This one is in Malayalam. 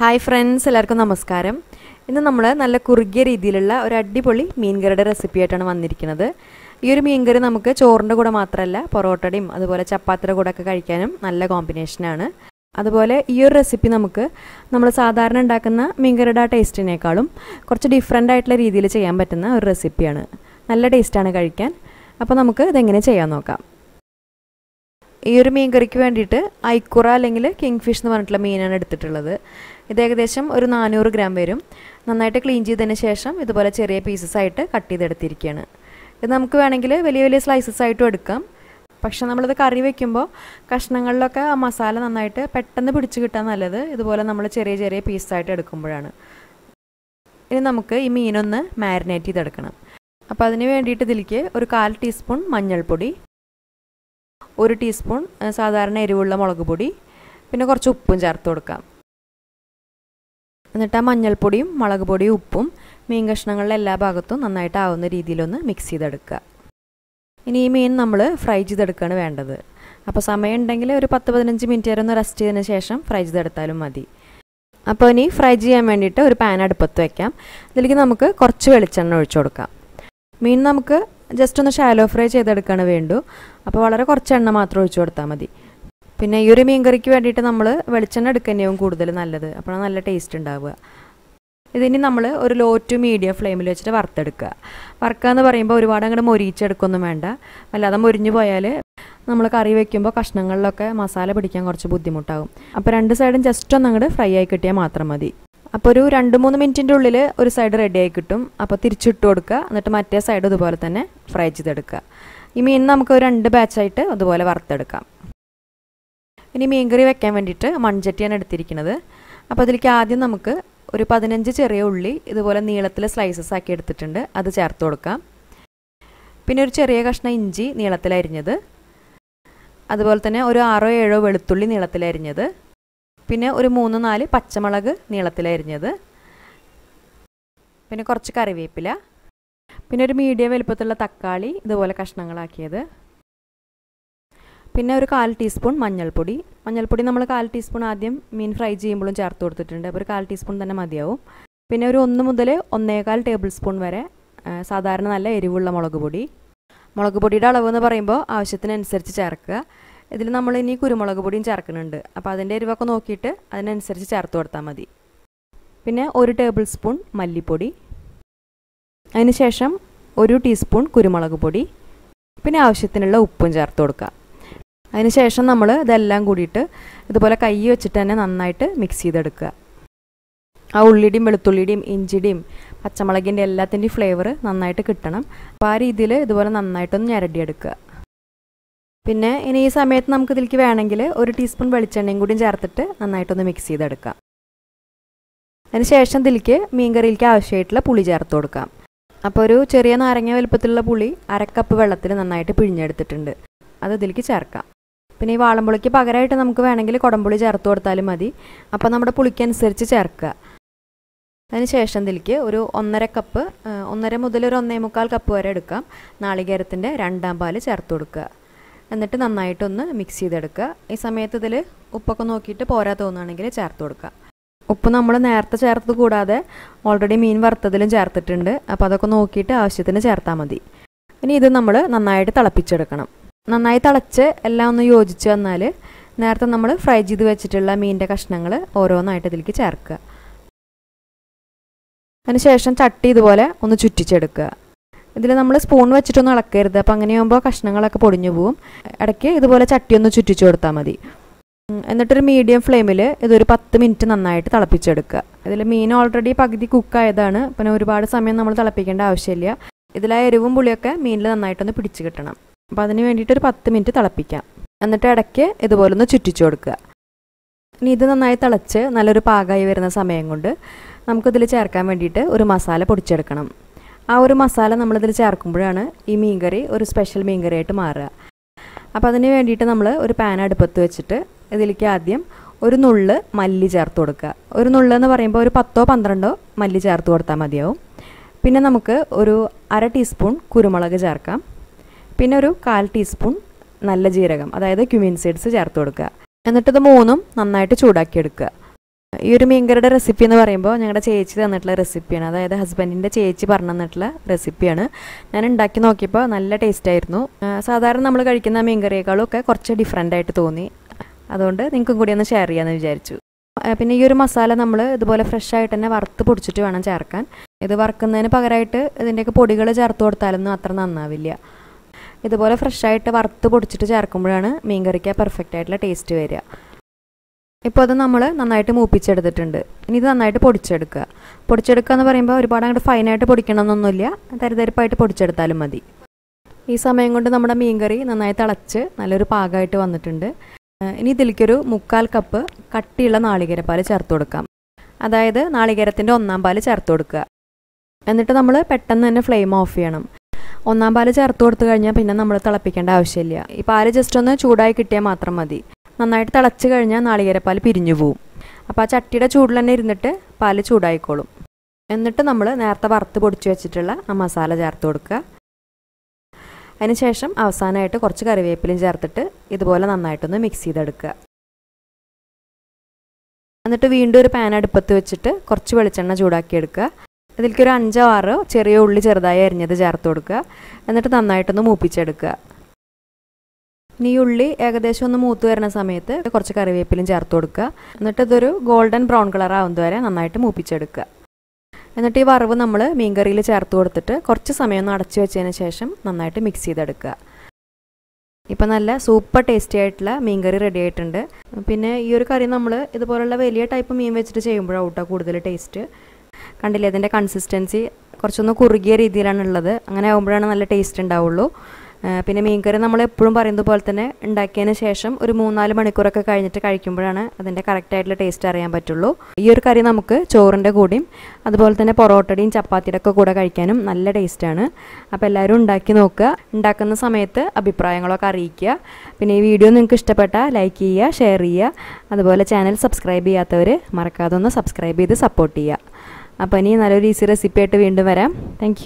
ഹായ് ഫ്രണ്ട്സ്, എല്ലാവർക്കും നമസ്കാരം. ഇന്ന് നമ്മൾ നല്ല കുറുകിയ രീതിയിലുള്ള ഒരു അടിപൊളി മീൻകറിയുടെ റെസിപ്പി ആയിട്ടാണ് വന്നിരിക്കുന്നത്. ഈ ഒരു മീൻകറി നമുക്ക് ചോറിൻ്റെ കൂടെ മാത്രമല്ല പൊറോട്ടയുടെയും അതുപോലെ ചപ്പാത്തിയുടെ കൂടെ ഒക്കെ കഴിക്കാനും നല്ല കോമ്പിനേഷനാണ്. അതുപോലെ ഈ ഒരു റെസിപ്പി നമുക്ക് നമ്മൾ സാധാരണ ഉണ്ടാക്കുന്ന മീൻകറിയുടെ ടേസ്റ്റിനേക്കാളും കുറച്ച് ഡിഫറെൻ്റ് ആയിട്ടുള്ള രീതിയിൽ ചെയ്യാൻ പറ്റുന്ന ഒരു റെസിപ്പിയാണ്. നല്ല ടേസ്റ്റാണ് കഴിക്കാൻ. അപ്പോൾ നമുക്ക് ഇതെങ്ങനെ ചെയ്യാൻ നോക്കാം. ഈ ഒരു മീൻകറിക്ക് വേണ്ടിയിട്ട് ഐക്കുറ അല്ലെങ്കിൽ കിങ്ഫിഷ് എന്ന് പറഞ്ഞിട്ടുള്ള മീനാണ് എടുത്തിട്ടുള്ളത്. ഇത് ഏകദേശം ഒരു 400 ഗ്രാം വരും. നന്നായിട്ട് ക്ലീൻ ചെയ്തതിന് ശേഷം ഇതുപോലെ ചെറിയ പീസസ് ആയിട്ട് കട്ട് ചെയ്തെടുത്തിരിക്കുകയാണ്. ഇത് നമുക്ക് വേണമെങ്കിൽ വലിയ വലിയ സ്ലൈസസ് ആയിട്ടും എടുക്കാം. പക്ഷേ നമ്മളിത് കറി വയ്ക്കുമ്പോൾ കഷ്ണങ്ങളിലൊക്കെ ആ മസാല നന്നായിട്ട് പെട്ടെന്ന് പിടിച്ച് കിട്ടാൻ നല്ലത് ഇതുപോലെ നമ്മൾ ചെറിയ ചെറിയ പീസായിട്ട് എടുക്കുമ്പോഴാണ്. ഇനി നമുക്ക് ഈ മീനൊന്ന് മാരിനേറ്റ് ചെയ്തെടുക്കണം. അപ്പോൾ അതിന് വേണ്ടിയിട്ട് ഇതിലേക്ക് ഒരു 1/4 ടീസ്പൂൺ മഞ്ഞൾപ്പൊടി, 1 ടീസ്പൂൺ സാധാരണ എരിവുള്ള മുളക് പൊടി, പിന്നെ കുറച്ച് ഉപ്പും ചേർത്ത് കൊടുക്കാം. എന്നിട്ട് ആ മഞ്ഞൾപ്പൊടിയും മുളക് പൊടിയും ഉപ്പും മീൻ കഷ്ണങ്ങളിലെ എല്ലാ ഭാഗത്തും നന്നായിട്ട് ആവുന്ന രീതിയിലൊന്ന് മിക്സ് ചെയ്തെടുക്കുക. ഇനി ഈ മീൻ നമ്മൾ ഫ്രൈ ചെയ്തെടുക്കുകയാണ് വേണ്ടത്. അപ്പോൾ സമയം ഉണ്ടെങ്കിൽ ഒരു 10-15 മിനിറ്റ് വരെ ഒന്ന് റെസ്റ്റ് ചെയ്തതിന് ശേഷം ഫ്രൈ ചെയ്തെടുത്താലും മതി. അപ്പോൾ ഇനി ഫ്രൈ ചെയ്യാൻ വേണ്ടിയിട്ട് ഒരു പാൻ അടുപ്പത്ത് വയ്ക്കാം. ഇതിലേക്ക് നമുക്ക് കുറച്ച് വെളിച്ചെണ്ണ ഒഴിച്ചു കൊടുക്കാം. മീൻ നമുക്ക് ജസ്റ്റ് ഒന്ന് ഷാലോ ഫ്രൈ ചെയ്തെടുക്കുകയാണ് വേണ്ടു. അപ്പോൾ വളരെ കുറച്ച് എണ്ണ മാത്രം ഒഴിച്ചു കൊടുത്താൽ മതി. പിന്നെ ഈ ഒരു മീൻ കറിക്ക് വേണ്ടിയിട്ട് നമ്മൾ വെളിച്ചെണ്ണ എടുക്കുന്നതാവും കൂടുതൽ നല്ലത്. അപ്പോൾ നല്ല ടേസ്റ്റ് ഉണ്ടാവുക. ഇതിനി നമ്മൾ ഒരു ലോ ടു മീഡിയം ഫ്ലെയിമിൽ വെച്ചിട്ട് വറുത്തെടുക്കുക. വറുക്കുക എന്ന് പറയുമ്പോൾ ഒരുപാട് അങ്ങോട്ട് മൊരിയിച്ചെടുക്കൊന്നും വേണ്ട. അല്ലാതെ മൊരിഞ്ഞു പോയാൽ നമ്മൾ കറി വയ്ക്കുമ്പോൾ കഷ്ണങ്ങളിലൊക്കെ മസാല പിടിക്കാൻ കുറച്ച് ബുദ്ധിമുട്ടാകും. അപ്പോൾ രണ്ട് സൈഡും ജസ്റ്റ് ഒന്ന് അങ്ങോട്ട് ഫ്രൈ ആയി കിട്ടിയാൽ മാത്രം മതി. അപ്പോൾ ഒരു 2-3 മിനിറ്റിൻ്റെ ഉള്ളിൽ ഒരു സൈഡ് റെഡി ആയി കിട്ടും. അപ്പോൾ തിരിച്ചിട്ട് കൊടുക്കുക. എന്നിട്ട് മറ്റേ സൈഡ് ഇതുപോലെ തന്നെ ഫ്രൈ ചെയ്തെടുക്കുക. ഈ മീൻ നമുക്ക് ഒരു 2 ബാച്ചായിട്ട് അതുപോലെ വറുത്തെടുക്കാം. ഇനി മീൻ കറി വെക്കാൻ വേണ്ടിയിട്ട് മൺചട്ടിയാണ് എടുത്തിരിക്കുന്നത്. അപ്പോൾ അതിലേക്ക് ആദ്യം നമുക്ക് ഒരു 15 ചെറിയ ഉള്ളി ഇതുപോലെ നീളത്തിൽ സ്ലൈസസ് ആക്കി എടുത്തിട്ടുണ്ട്. അത് ചേർത്ത് കൊടുക്കാം. പിന്നെ ഒരു ചെറിയ കഷ്ണം ഇഞ്ചി നീളത്തിലരിഞ്ഞത്, അതുപോലെ തന്നെ ഒരു 6-7 വെളുത്തുള്ളി നീളത്തിലരിഞ്ഞത്, പിന്നെ ഒരു 3-4 പച്ചമുളക് നീളത്തിലരിഞ്ഞത്, പിന്നെ കുറച്ച് കറിവേപ്പില, പിന്നെ ഒരു മീഡിയം വലുപ്പത്തിലുള്ള തക്കാളി ഇതുപോലെ കഷ്ണങ്ങളാക്കിയത്, പിന്നെ ഒരു 1/4 ടീസ്പൂൺ മഞ്ഞൾപ്പൊടി. മഞ്ഞൾപ്പൊടി നമ്മൾ 1/4 ടീസ്പൂൺ ആദ്യം മീൻ ഫ്രൈ ചെയ്യുമ്പോഴും ചേർത്ത് കൊടുത്തിട്ടുണ്ട്. അപ്പോൾ ഒരു 1/4 ടീസ്പൂൺ തന്നെ മതിയാവും. പിന്നെ ഒരു 1 മുതൽ 1.25 ടേബിൾ സ്പൂൺ വരെ സാധാരണ നല്ല എരിവുള്ള മുളക് പൊടി. മുളക് പൊടിയുടെ അളവ് എന്ന് പറയുമ്പോൾ ആവശ്യത്തിനനുസരിച്ച് ചേർക്കുക. ഇതിൽ നമ്മൾ ഇനി കുരുമുളക് പൊടിയും ചേർക്കുന്നുണ്ട്. അപ്പോൾ അതിൻ്റെ എരിവൊക്കെ നോക്കിയിട്ട് അതിനനുസരിച്ച് ചേർത്ത് കൊടുത്താൽ മതി. പിന്നെ 1 ടേബിൾ സ്പൂൺ മല്ലിപ്പൊടി, അതിനുശേഷം 1 ടീസ്പൂൺ കുരുമുളക് പൊടി, പിന്നെ ആവശ്യത്തിനുള്ള ഉപ്പും ചേർത്ത് കൊടുക്കുക. അതിനുശേഷം നമ്മൾ ഇതെല്ലാം കൂടിയിട്ട് ഇതുപോലെ കൈ വെച്ചിട്ട് തന്നെ നന്നായിട്ട് മിക്സ് ചെയ്തെടുക്കുക. ആ ഉള്ളിയുടെയും വെളുത്തുള്ളിയുടെയും ഇഞ്ചിയുടെയും പച്ചമുളകിൻ്റെ എല്ലാത്തിൻ്റെയും ഫ്ലേവർ നന്നായിട്ട് കിട്ടണം. അപ്പോൾ ആ രീതിയിൽ ഇതുപോലെ നന്നായിട്ടൊന്ന് ഞരടിയെടുക്കുക. പിന്നെ ഇനി ഈ സമയത്ത് നമുക്ക് ഇതിലേക്ക് വേണമെങ്കിൽ 1 ടീസ്പൂൺ വെളിച്ചെണ്ണയും കൂടിയും ചേർത്തിട്ട് നന്നായിട്ടൊന്ന് മിക്സ് ചെയ്തെടുക്കാം. അതിനുശേഷം ഇതിലേക്ക് മീൻ കറിയിലേക്ക് ആവശ്യമായിട്ടുള്ള പുളി ചേർത്ത് കൊടുക്കാം. അപ്പോൾ ഒരു ചെറിയ നാരങ്ങ വലുപ്പത്തിലുള്ള പുളി 1/2 കപ്പ് വെള്ളത്തിൽ നന്നായിട്ട് പിഴിഞ്ഞെടുത്തിട്ടുണ്ട്. അത് ഇതിലേക്ക് ചേർക്കാം. പിന്നെ ഈ വാളംപുളിക്ക് പകരമായിട്ട് നമുക്ക് വേണമെങ്കിൽ കുടംപുളി ചേർത്ത് കൊടുത്താലും മതി. അപ്പോൾ നമ്മുടെ പുളിക്കനുസരിച്ച് ചേർക്കുക. അതിനുശേഷം ഇതിലേക്ക് ഒരു 1.5 കപ്പ് 1.5 മുതൽ ഒരു 1.25 കപ്പ് വരെ എടുക്കാം നാളികേരത്തിൻ്റെ 2ാം പാല് ചേർത്ത് കൊടുക്കുക. എന്നിട്ട് നന്നായിട്ടൊന്ന് മിക്സ് ചെയ്തെടുക്കുക. ഈ സമയത്ത് ഇതിൽ ഉപ്പൊക്കെ നോക്കിയിട്ട് പോരാ തോന്നുകയാണെങ്കിൽ ചേർത്ത് കൊടുക്കുക. ഉപ്പ് നമ്മൾ നേരത്തെ ചേർത്ത് കൂടാതെ ഓൾറെഡി മീൻ വറുത്തതിലും ചേർത്തിട്ടുണ്ട്. അപ്പോൾ അതൊക്കെ നോക്കിയിട്ട് ആവശ്യത്തിന് ചേർത്താൽ മതി. ഇനി ഇത് നമ്മൾ നന്നായിട്ട് തിളപ്പിച്ചെടുക്കണം. നന്നായി തിളച്ച് എല്ലാം ഒന്ന് യോജിച്ച് വന്നാൽ നേരത്തെ നമ്മൾ ഫ്രൈ ചെയ്ത് വെച്ചിട്ടുള്ള മീനിൻ്റെ കഷ്ണങ്ങൾ ഓരോന്നായിട്ട് ഇതിലേക്ക് ചേർക്കുക. അതിനുശേഷം ചട്ടി ഇതുപോലെ ഒന്ന് ചുറ്റിച്ചെടുക്കുക. ഇതിൽ നമ്മൾ സ്പൂൺ വെച്ചിട്ടൊന്നും ഇളക്കരുത്. അപ്പോൾ അങ്ങനെയാകുമ്പോൾ കഷ്ണങ്ങളൊക്കെ പൊടിഞ്ഞു പോവും. ഇടയ്ക്ക് ഇതുപോലെ ചട്ടി ഒന്ന് ചുറ്റിച്ചു കൊടുത്താൽ മതി. എന്നിട്ടൊരു മീഡിയം ഫ്ലെയിമിൽ ഇതൊരു 10 മിനിറ്റ് നന്നായിട്ട് തിളപ്പിച്ചെടുക്കുക. ഇതിൽ മീൻ ഓൾറെഡി പകുതി കുക്കായതാണ്. പിന്നെ ഒരുപാട് സമയം നമ്മൾ തിളപ്പിക്കേണ്ട ആവശ്യമില്ല. ഇതിലാ എരിവും പുളിയൊക്കെ മീനിൽ നന്നായിട്ടൊന്ന് പിടിച്ച് കിട്ടണം. അപ്പോൾ അതിന് വേണ്ടിയിട്ട് ഒരു 10 മിനിറ്റ് തിളപ്പിക്കാം. എന്നിട്ട് ഇടയ്ക്ക് ഇതുപോലെ ഒന്ന് ചുറ്റിച്ചു കൊടുക്കുക. ഇനി ഇത് നന്നായി തിളച്ച് നല്ലൊരു പാകമായി വരുന്ന സമയം കൊണ്ട് നമുക്കിതിൽ ചേർക്കാൻ വേണ്ടിയിട്ട് ഒരു മസാല പൊടിച്ചെടുക്കണം. ആ ഒരു മസാല നമ്മളിതിൽ ചേർക്കുമ്പോഴാണ് ഈ മീൻകറി ഒരു സ്പെഷ്യൽ മീൻകറിയായിട്ട് മാറുക. അപ്പോൾ അതിന് വേണ്ടിയിട്ട് നമ്മൾ ഒരു പാൻ അടുപ്പത്ത് വെച്ചിട്ട് ഇതിലേക്ക് ആദ്യം ഒരു നുള്ള് മല്ലി ചേർത്ത് കൊടുക്കുക. ഒരു നുള്ള് എന്ന് പറയുമ്പോൾ ഒരു 10-12 മല്ലി ചേർത്ത് കൊടുത്താൽ മതിയാവും. പിന്നെ നമുക്ക് ഒരു 1/2 ടീസ്പൂൺ കുരുമുളക് ചേർക്കാം. പിന്നെ ഒരു 1/4 ടീസ്പൂൺ നല്ല ജീരകം, അതായത് ക്യുമിൻ സീഡ്സ് ചേർത്ത് കൊടുക്കുക. എന്നിട്ടിത് മൂന്നും നന്നായിട്ട് ചൂടാക്കിയെടുക്കുക. ഈ ഒരു മീൻകറിയുടെ റെസിപ്പി എന്ന് പറയുമ്പോൾ ഞങ്ങളുടെ ചേച്ചി തന്നിട്ടുള്ള റെസിപ്പിയാണ്, അതായത് ഹസ്ബൻഡിൻ്റെ ചേച്ചി പറഞ്ഞു തന്നിട്ടുള്ള റെസിപ്പിയാണ്. ഞാൻ ഉണ്ടാക്കി നോക്കിയപ്പോൾ നല്ല ടേസ്റ്റ് ആയിരുന്നു. സാധാരണ നമ്മൾ കഴിക്കുന്ന മീൻകറിയേക്കാളും ഒക്കെ കുറച്ച് ഡിഫറെൻ്റ് ആയിട്ട് തോന്നി. അതുകൊണ്ട് നിങ്ങൾക്കും കൂടി ഒന്ന് ഷെയർ ചെയ്യാമെന്ന് വിചാരിച്ചു. പിന്നെ ഈ ഒരു മസാല നമ്മൾ ഇതുപോലെ ഫ്രഷ് ആയിട്ട് തന്നെ വറുത്ത് പൊടിച്ചിട്ട് വേണം ചേർക്കാൻ. ഇത് വറുക്കുന്നതിന് പകരമായിട്ട് ഇതിൻ്റെയൊക്കെ പൊടികൾ ചേർത്ത് കൊടുത്താലൊന്നും അത്ര നന്നാവില്ല. ഇതുപോലെ ഫ്രഷായിട്ട് വറുത്ത് പൊടിച്ചിട്ട് ചേർക്കുമ്പോഴാണ് മീൻകറിക്ക് പെർഫെക്റ്റ് ആയിട്ടുള്ള ടേസ്റ്റ് വരിക. ഇപ്പോൾ അത് നമ്മൾ നന്നായിട്ട് മൂപ്പിച്ചെടുത്തിട്ടുണ്ട്. ഇനി ഇത് നന്നായിട്ട് പൊടിച്ചെടുക്കുക. പൊടിച്ചെടുക്കുക എന്ന് പറയുമ്പോൾ ഒരുപാട് അങ്ങോട്ട് ഫൈനായിട്ട് പൊടിക്കണമെന്നൊന്നുമില്ല, തരിതരിപ്പായിട്ട് പൊടിച്ചെടുത്താലും മതി. ഈ സമയം കൊണ്ട് നമ്മുടെ മീൻകറി നന്നായി തിളച്ച് നല്ലൊരു പാകമായിട്ട് വന്നിട്ടുണ്ട്. ഇനി ഇതിലേക്കൊരു 3/4 കപ്പ് കട്ടിയുള്ള നാളികേരപ്പാൽ ചേർത്ത് കൊടുക്കാം. അതായത് നാളികേരത്തിൻ്റെ 1/4 പാൽ ചേർത്ത് കൊടുക്കുക. എന്നിട്ട് നമ്മൾ പെട്ടെന്ന് തന്നെ ഫ്ലെയിം ഓഫ് ചെയ്യണം. 1/4 പാൽ ചേർത്ത് കൊടുത്തു കഴിഞ്ഞാൽ പിന്നെ നമ്മൾ തിളപ്പിക്കേണ്ട ആവശ്യമില്ല. ഈ പാൽ ജസ്റ്റ് ഒന്ന് ചൂടായി കിട്ടിയാൽ മാത്രം മതി. നന്നായിട്ട് തിളച്ച് കഴിഞ്ഞാൽ നാളികേരപ്പാൽ പിരിഞ്ഞു പോവും. അപ്പോൾ ആ ചട്ടിയുടെ ചൂടിൽ തന്നെ ഇരുന്നിട്ട് പാൽ ചൂടായിക്കോളും. എന്നിട്ട് നമ്മൾ നേരത്തെ വറുത്ത് പൊടിച്ച് വെച്ചിട്ടുള്ള ആ മസാല ചേർത്ത് കൊടുക്കുക. അതിനുശേഷം അവസാനമായിട്ട് കുറച്ച് കറിവേപ്പിലയും ചേർത്തിട്ട് ഇതുപോലെ നന്നായിട്ടൊന്ന് മിക്സ് ചെയ്തെടുക്കുക. എന്നിട്ട് വീണ്ടും ഒരു പാൻ അടുപ്പത്ത് വെച്ചിട്ട് കുറച്ച് വെളിച്ചെണ്ണ ചൂടാക്കിയെടുക്കുക. ഇതിലേക്കൊരു 5-6 ചെറിയ ഉള്ളി ചെറുതായി അരിഞ്ഞത് ചേർത്ത് കൊടുക്കുക. എന്നിട്ട് നന്നായിട്ടൊന്ന് മൂപ്പിച്ചെടുക്കുക. ഇനി ഈ ഉള്ളി ഏകദേശം ഒന്ന് മൂത്ത് വരുന്ന സമയത്ത് കുറച്ച് കറിവേപ്പിലയും ചേർത്ത് കൊടുക്കുക. എന്നിട്ട് ഇതൊരു ഗോൾഡൻ ബ്രൗൺ കളർ ആവുന്നത് വരെ നന്നായിട്ട് മൂപ്പിച്ചെടുക്കുക. എന്നിട്ട് ഈ വറവ് നമ്മൾ മീൻകറിയിൽ ചേർത്ത് കൊടുത്തിട്ട് കുറച്ച് സമയം ഒന്ന് അടച്ചു വെച്ചതിന് ശേഷം നന്നായിട്ട് മിക്സ് ചെയ്തെടുക്കുക. ഇപ്പം നല്ല സൂപ്പർ ടേസ്റ്റി ആയിട്ടുള്ള മീൻകറി റെഡി ആയിട്ടുണ്ട്. പിന്നെ ഈ ഒരു കറി നമ്മൾ ഇതുപോലുള്ള വലിയ ടൈപ്പ് മീൻ വെച്ചിട്ട് ചെയ്യുമ്പോഴാണ് കേട്ടോ കൂടുതൽ ടേസ്റ്റ്. കണ്ടില്ലേ, അതിൻ്റെ കൺസിസ്റ്റൻസി കുറച്ചൊന്ന് കുറുകിയ രീതിയിലാണുള്ളത്. അങ്ങനെ ആകുമ്പോഴാണ് നല്ല ടേസ്റ്റ് ഉണ്ടാവുള്ളൂ. പിന്നെ മീൻകറി നമ്മൾ എപ്പോഴും പറയുന്നത് പോലെ തന്നെ ഉണ്ടാക്കിയതിന് ശേഷം ഒരു 3-4 മണിക്കൂറൊക്കെ കഴിഞ്ഞിട്ട് കഴിക്കുമ്പോഴാണ് അതിൻ്റെ കറക്റ്റായിട്ടുള്ള ടേസ്റ്റ് അറിയാൻ പറ്റുള്ളൂ. ഈ ഒരു കറി നമുക്ക് ചോറിൻ്റെ കൂടെയും അതുപോലെ തന്നെ പൊറോട്ടയുടെയും ചപ്പാത്തിയുടെ ഒക്കെ കൂടെ കഴിക്കാനും നല്ല ടേസ്റ്റാണ്. അപ്പോൾ എല്ലാവരും ഉണ്ടാക്കി നോക്കുക. ഉണ്ടാക്കുന്ന സമയത്ത് അഭിപ്രായങ്ങളൊക്കെ അറിയിക്കുക. പിന്നെ ഈ വീഡിയോ നിങ്ങൾക്ക് ഇഷ്ടപ്പെട്ടാൽ ലൈക്ക് ചെയ്യുക, ഷെയർ ചെയ്യുക. അതുപോലെ ചാനൽ സബ്സ്ക്രൈബ് ചെയ്യാത്തവർ മറക്കാതെ ഒന്ന് സബ്സ്ക്രൈബ് ചെയ്ത് സപ്പോർട്ട് ചെയ്യുക. അപ്പോൾ ഇനി നല്ലൊരു ഈസി റെസിപ്പി ആയിട്ട് വീണ്ടും വരാം. താങ്ക്